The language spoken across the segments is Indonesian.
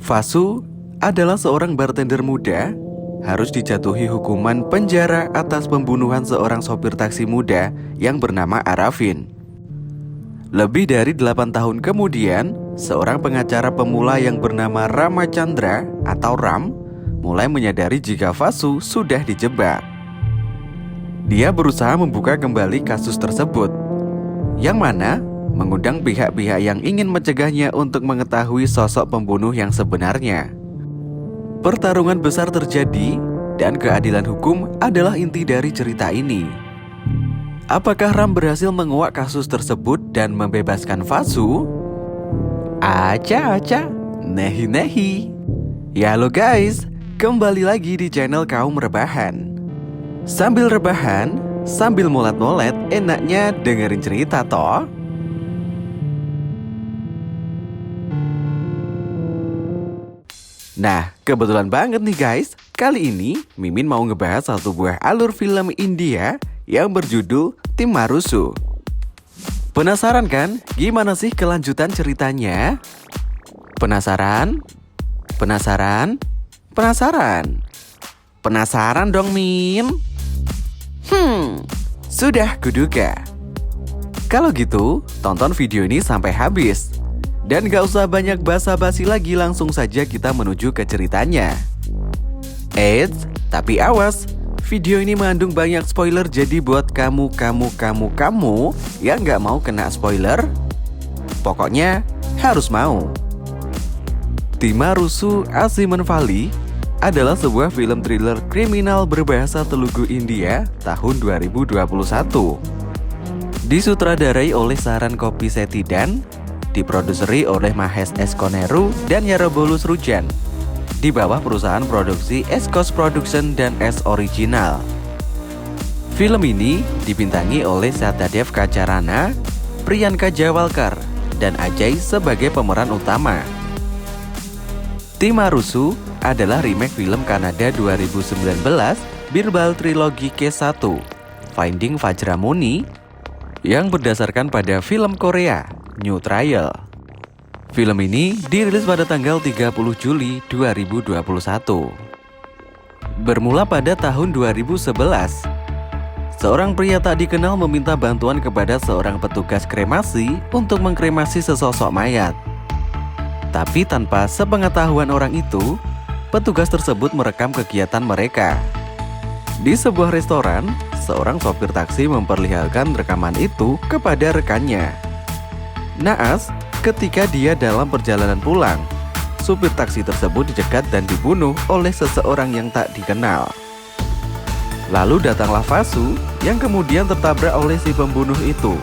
Fasu adalah seorang bartender muda, harus dijatuhi hukuman penjara atas pembunuhan seorang sopir taksi muda yang bernama Arafin. Lebih dari 8 tahun kemudian, seorang pengacara pemula yang bernama Ramachandra atau Ram mulai menyadari jika Fasu sudah dijebak. Dia berusaha membuka kembali kasus tersebut, yang mana mengundang pihak-pihak yang ingin mencegahnya untuk mengetahui sosok pembunuh yang sebenarnya. Pertarungan besar terjadi, dan keadilan hukum adalah inti dari cerita ini. Apakah Ram berhasil menguak kasus tersebut dan membebaskan Fasu? Aca, nehi. Ya halo guys, kembali lagi di channel Kaum Rebahan. Sambil rebahan, sambil molet-molet, enaknya dengerin cerita toh. Nah, kebetulan banget nih guys, kali ini Mimin mau ngebahas satu buah alur film India yang berjudul Tim Marusu. Penasaran kan gimana sih kelanjutan ceritanya? Penasaran? Penasaran dong Min? Sudah kuduga. Kalau gitu, tonton video ini sampai habis. Dan gak usah banyak basa-basi lagi, langsung saja kita menuju ke ceritanya. Eits, tapi awas, video ini mengandung banyak spoiler, jadi buat kamu yang gak mau kena spoiler, pokoknya harus mau. Tim Marusu Asiman Valley adalah sebuah film thriller kriminal berbahasa Telugu India tahun 2021. Disutradarai oleh Saran Kopi Setidan, diproduseri oleh Mahesh S. Koneru dan Yarabolus Rujan, di bawah perusahaan produksi S-Coast Production dan S Original. Film ini dibintangi oleh Satadev Kacarana, Priyanka Jawalkar, dan Ajay sebagai pemeran utama. Tim Marusu adalah remake film Kanada 2019 Birbal Trilogi K1 Finding Vajramuni yang berdasarkan pada film Korea New Trial. Film ini dirilis pada tanggal 30 Juli 2021. Bermula pada tahun 2011, seorang pria tak dikenal meminta bantuan kepada seorang petugas kremasi untuk mengkremasi sesosok mayat. Tapi tanpa sepengetahuan orang itu, petugas tersebut merekam kegiatan mereka. Di sebuah restoran, seorang sopir taksi memperlihatkan rekaman itu kepada rekannya. Naas, ketika dia dalam perjalanan pulang, supir taksi tersebut dicegat dan dibunuh oleh seseorang yang tak dikenal. Lalu datanglah Fasu yang kemudian tertabrak oleh si pembunuh itu.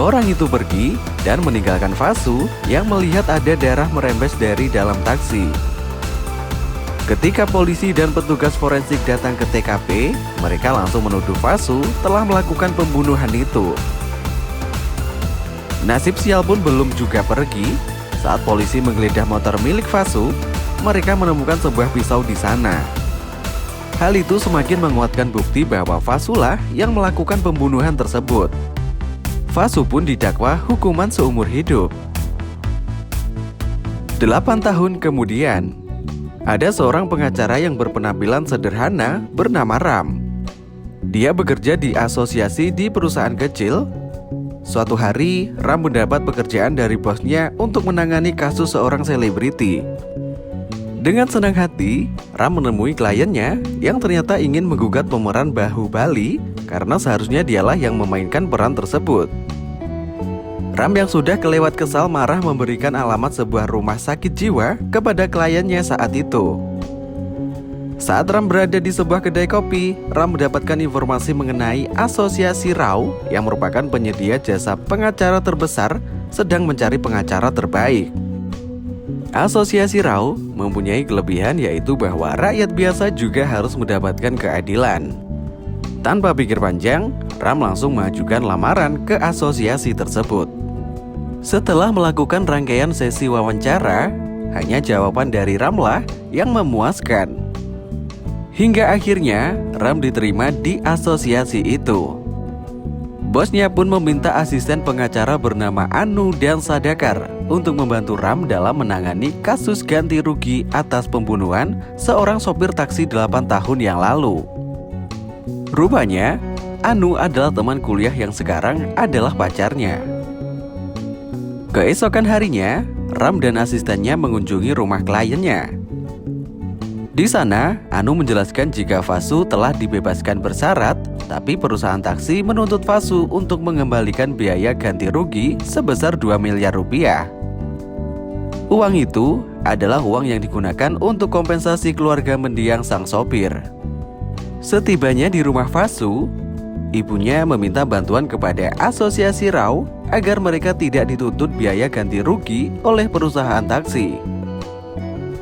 Orang itu pergi dan meninggalkan Fasu yang melihat ada darah merembes dari dalam taksi. Ketika polisi dan petugas forensik datang ke TKP, mereka langsung menuduh Fasu telah melakukan pembunuhan itu. Nasib sial pun belum juga pergi. Saat polisi menggeledah motor milik Fasu, mereka menemukan sebuah pisau di sana. Hal itu semakin menguatkan bukti bahwa Fasulah yang melakukan pembunuhan tersebut. Fasu pun didakwa hukuman seumur hidup. 8 tahun kemudian, ada seorang pengacara yang berpenampilan sederhana bernama Ram. Dia bekerja di asosiasi di perusahaan kecil. Suatu hari, Ram mendapat pekerjaan dari bosnya untuk menangani kasus seorang selebriti. Dengan senang hati, Ram menemui kliennya yang ternyata ingin menggugat pemeran Bahubali karena seharusnya dialah yang memainkan peran tersebut. Ram yang sudah kelewat kesal marah memberikan alamat sebuah rumah sakit jiwa kepada kliennya saat itu. Saat Ram berada di sebuah kedai kopi, Ram mendapatkan informasi mengenai Asosiasi Rau yang merupakan penyedia jasa pengacara terbesar sedang mencari pengacara terbaik. Asosiasi Rau mempunyai kelebihan, yaitu bahwa rakyat biasa juga harus mendapatkan keadilan. Tanpa pikir panjang, Ram langsung mengajukan lamaran ke asosiasi tersebut. Setelah melakukan rangkaian sesi wawancara, hanya jawaban dari Ramlah yang memuaskan. Hingga akhirnya Ram diterima di asosiasi itu. Bosnya pun meminta asisten pengacara bernama Anu dan Sadakar untuk membantu Ram dalam menangani kasus ganti rugi atas pembunuhan seorang sopir taksi 8 tahun yang lalu. Rupanya, Anu adalah teman kuliah yang sekarang adalah pacarnya. Keesokan harinya, Ram dan asistennya mengunjungi rumah kliennya. Di sana, Anu menjelaskan jika Vasu telah dibebaskan bersyarat, tapi perusahaan taksi menuntut Vasu untuk mengembalikan biaya ganti rugi sebesar 2 miliar rupiah. Uang itu adalah uang yang digunakan untuk kompensasi keluarga mendiang sang sopir. Setibanya di rumah Vasu, ibunya meminta bantuan kepada Asosiasi Rau agar mereka tidak dituntut biaya ganti rugi oleh perusahaan taksi.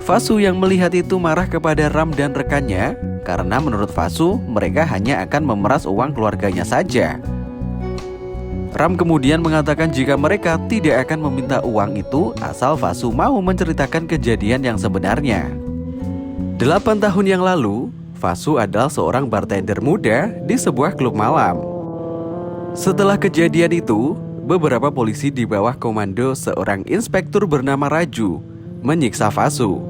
Vasu yang melihat itu marah kepada Ram dan rekannya karena menurut Vasu mereka hanya akan memeras uang keluarganya saja. Ram kemudian mengatakan jika mereka tidak akan meminta uang itu asal Vasu mau menceritakan kejadian yang sebenarnya. 8 tahun yang lalu, Vasu adalah seorang bartender muda di sebuah klub malam. Setelah kejadian itu, beberapa polisi di bawah komando seorang inspektur bernama Raju menyiksa Vasu.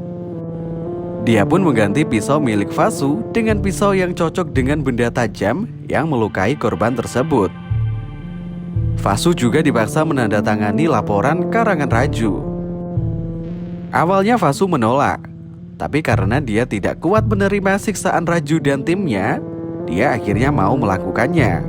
Dia pun mengganti pisau milik Vasu dengan pisau yang cocok dengan benda tajam yang melukai korban tersebut. Vasu juga dipaksa menandatangani laporan karangan Raju. Awalnya Vasu menolak, tapi karena dia tidak kuat menerima siksaan Raju dan timnya, dia akhirnya mau melakukannya.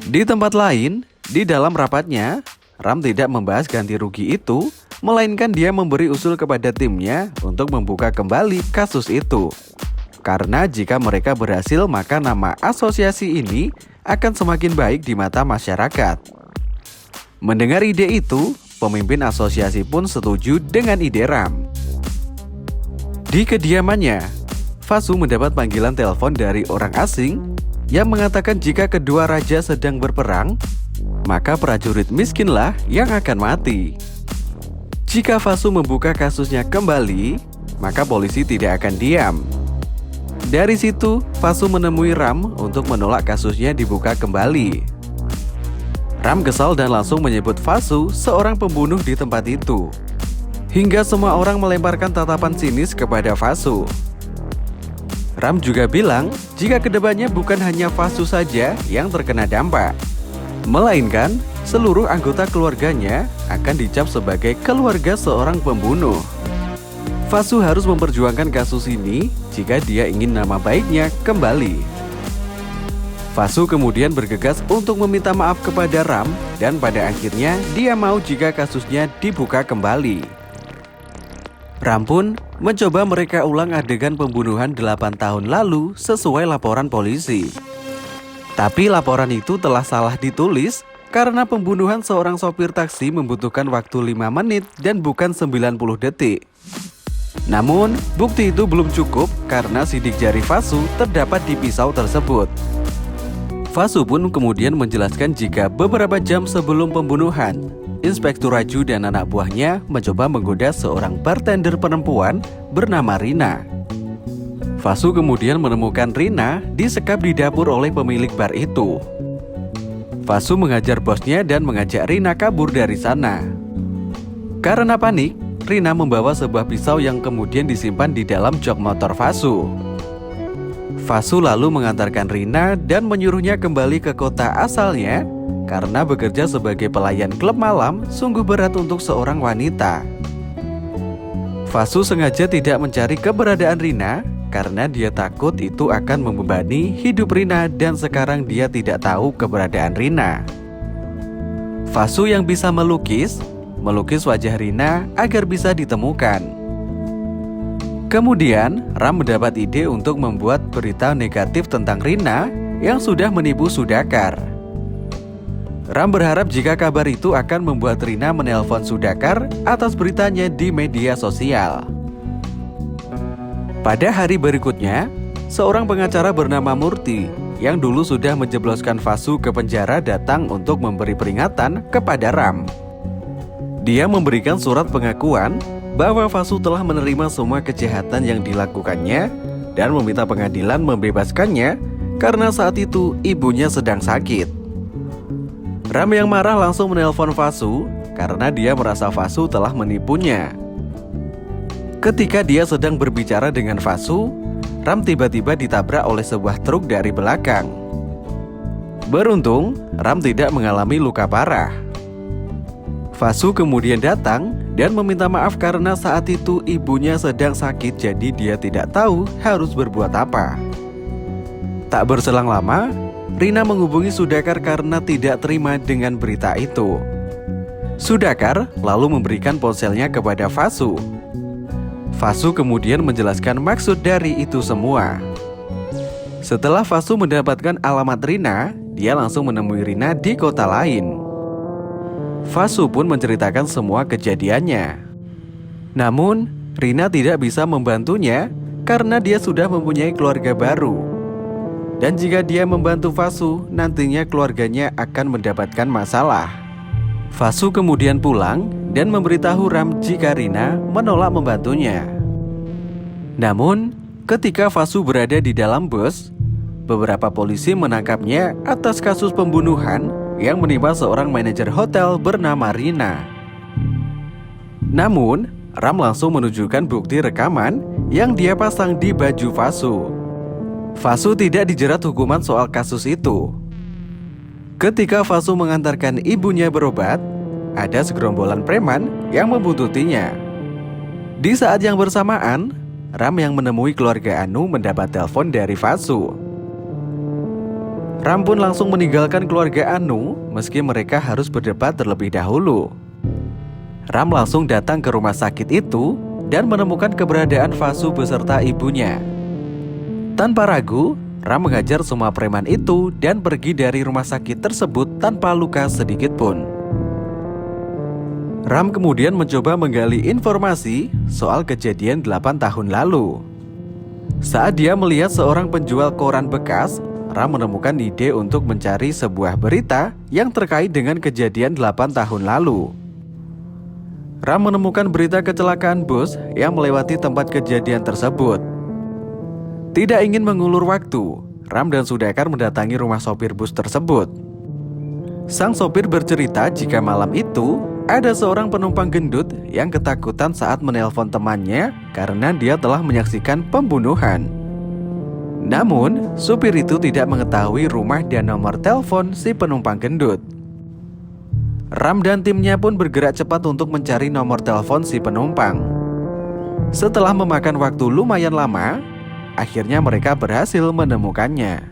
Di tempat lain, di dalam rapatnya, Ram tidak membahas ganti rugi itu, melainkan dia memberi usul kepada timnya untuk membuka kembali kasus itu. Karena jika mereka berhasil, maka nama asosiasi ini akan semakin baik di mata masyarakat. Mendengar ide itu, pemimpin asosiasi pun setuju dengan ide Ram. Di kediamannya, Vasu mendapat panggilan telepon dari orang asing yang mengatakan jika kedua raja sedang berperang, maka prajurit miskinlah yang akan mati. Jika Vasu membuka kasusnya kembali, maka polisi tidak akan diam. Dari situ, Vasu menemui Ram untuk menolak kasusnya dibuka kembali. Ram kesal dan langsung menyebut Vasu seorang pembunuh di tempat itu. Hingga semua orang melemparkan tatapan sinis kepada Vasu. Ram juga bilang jika kedepannya bukan hanya Vasu saja yang terkena dampak, melainkan seluruh anggota keluarganya akan dicap sebagai keluarga seorang pembunuh. Vasu harus memperjuangkan kasus ini jika dia ingin nama baiknya kembali. Vasu kemudian bergegas untuk meminta maaf kepada Ram dan pada akhirnya dia mau jika kasusnya dibuka kembali. Ram pun mencoba mereka ulang adegan pembunuhan 8 tahun lalu sesuai laporan polisi. Tapi laporan itu telah salah ditulis karena pembunuhan seorang sopir taksi membutuhkan waktu 5 menit dan bukan 90 detik. Namun, bukti itu belum cukup karena sidik jari Vasu terdapat di pisau tersebut. Vasu pun kemudian menjelaskan jika beberapa jam sebelum pembunuhan, Inspektur Raju dan anak buahnya mencoba menggoda seorang bartender perempuan bernama Rina. Vasu kemudian menemukan Rina disekap di dapur oleh pemilik bar itu. Vasu mengajar bosnya dan mengajak Rina kabur dari sana. Karena panik, Rina membawa sebuah pisau yang kemudian disimpan di dalam jok motor Vasu. Vasu lalu mengantarkan Rina dan menyuruhnya kembali ke kota asalnya karena bekerja sebagai pelayan klub malam sungguh berat untuk seorang wanita. Vasu sengaja tidak mencari keberadaan Rina karena dia takut itu akan membebani hidup Rina dan sekarang dia tidak tahu keberadaan Rina. Vasu yang bisa melukis wajah Rina agar bisa ditemukan. Kemudian, Ram mendapat ide untuk membuat berita negatif tentang Rina yang sudah menipu Sudakar. Ram berharap jika kabar itu akan membuat Rina menelpon Sudakar atas beritanya di media sosial. Pada hari berikutnya, seorang pengacara bernama Murti yang dulu sudah menjebloskan Vasu ke penjara datang untuk memberi peringatan kepada Ram. Dia memberikan surat pengakuan bahwa Vasu telah menerima semua kejahatan yang dilakukannya dan meminta pengadilan membebaskannya karena saat itu ibunya sedang sakit. Ram yang marah langsung menelpon Vasu karena dia merasa Fasu telah menipunya. Ketika dia sedang berbicara dengan Fasu, Ram tiba-tiba ditabrak oleh sebuah truk dari belakang. Beruntung, Ram tidak mengalami luka parah. Fasu kemudian datang dan meminta maaf karena saat itu ibunya sedang sakit, jadi dia tidak tahu harus berbuat apa. Tak berselang lama, Rina menghubungi Sudakar karena tidak terima dengan berita itu. Sudakar lalu memberikan ponselnya kepada Fasu. Fasu kemudian menjelaskan maksud dari itu semua. Setelah Fasu mendapatkan alamat Rina, dia langsung menemui Rina di kota lain. Fasu pun menceritakan semua kejadiannya. Namun, Rina tidak bisa membantunya karena dia sudah mempunyai keluarga baru. Dan jika dia membantu Fasu, nantinya keluarganya akan mendapatkan masalah. Fasu kemudian pulang dan memberitahu Ram jika Rina menolak membantunya. Namun, ketika Fasu berada di dalam bus, beberapa polisi menangkapnya atas kasus pembunuhan yang menimpa seorang manajer hotel bernama Rina. Namun, Ram langsung menunjukkan bukti rekaman yang dia pasang di baju Fasu. Fasu tidak dijerat hukuman soal kasus itu. Ketika Fasu mengantarkan ibunya berobat, ada segerombolan preman yang membuntutinya. Di saat yang bersamaan, Ram yang menemui keluarga Anu mendapat telepon dari Fasu. Ram pun langsung meninggalkan keluarga Anu meski mereka harus berdebat terlebih dahulu. Ram langsung datang ke rumah sakit itu dan menemukan keberadaan Fasu beserta ibunya. Tanpa ragu, Ram menghajar semua preman itu dan pergi dari rumah sakit tersebut tanpa luka sedikit pun. Ram kemudian mencoba menggali informasi soal kejadian 8 tahun lalu. Saat dia melihat seorang penjual koran bekas, Ram menemukan ide untuk mencari sebuah berita yang terkait dengan kejadian 8 tahun lalu. Ram menemukan berita kecelakaan bus yang melewati tempat kejadian tersebut. Tidak ingin mengulur waktu, Ram dan Sudakar mendatangi rumah sopir bus tersebut. Sang sopir bercerita jika malam itu ada seorang penumpang gendut yang ketakutan saat menelpon temannya karena dia telah menyaksikan pembunuhan. Namun, supir itu tidak mengetahui rumah dan nomor telepon si penumpang gendut. Ram dan timnya pun bergerak cepat untuk mencari nomor telepon si penumpang. Setelah memakan waktu lumayan lama, akhirnya mereka berhasil menemukannya.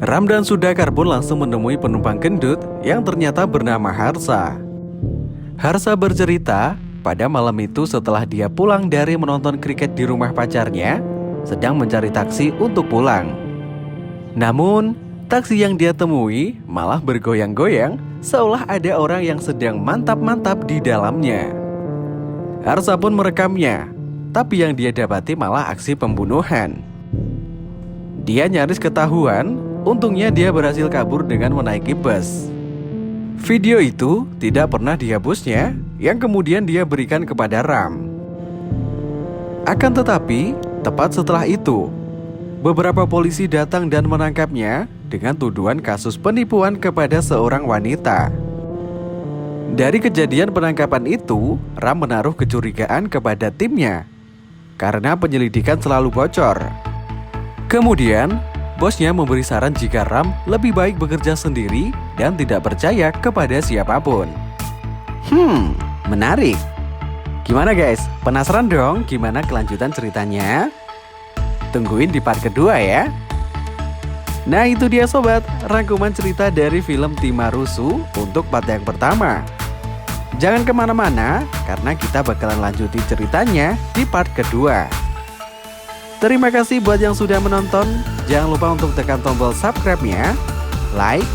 Ram dan Sudakar pun langsung menemui penumpang gendut yang ternyata bernama Harsa. Harsa bercerita, pada malam itu setelah dia pulang dari menonton kriket di rumah pacarnya, sedang mencari taksi untuk pulang. Namun, taksi yang dia temui malah bergoyang-goyang seolah ada orang yang sedang mantap-mantap di dalamnya. Harsa pun merekamnya, tapi yang dia dapati malah aksi pembunuhan. Dia nyaris ketahuan, untungnya dia berhasil kabur dengan menaiki bus. Video itu tidak pernah dihapusnya, yang kemudian dia berikan kepada Ram. Akan tetapi, tepat setelah itu, beberapa polisi datang dan menangkapnya dengan tuduhan kasus penipuan kepada seorang wanita. Dari kejadian penangkapan itu, Ram menaruh kecurigaan kepada timnya karena penyelidikan selalu bocor. Kemudian, bosnya memberi saran jika Ram lebih baik bekerja sendiri dan tidak percaya kepada siapapun. Menarik. Gimana guys? Penasaran dong gimana kelanjutan ceritanya? Tungguin di part kedua ya. Nah itu dia sobat, rangkuman cerita dari film Timarusu untuk part yang pertama. Jangan kemana-mana, karena kita bakalan lanjutin ceritanya di part kedua. Terima kasih buat yang sudah menonton. Jangan lupa untuk tekan tombol subscribe-nya, like,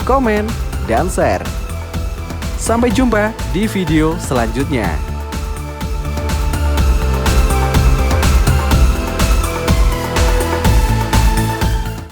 komen, dan share. Sampai jumpa di video selanjutnya.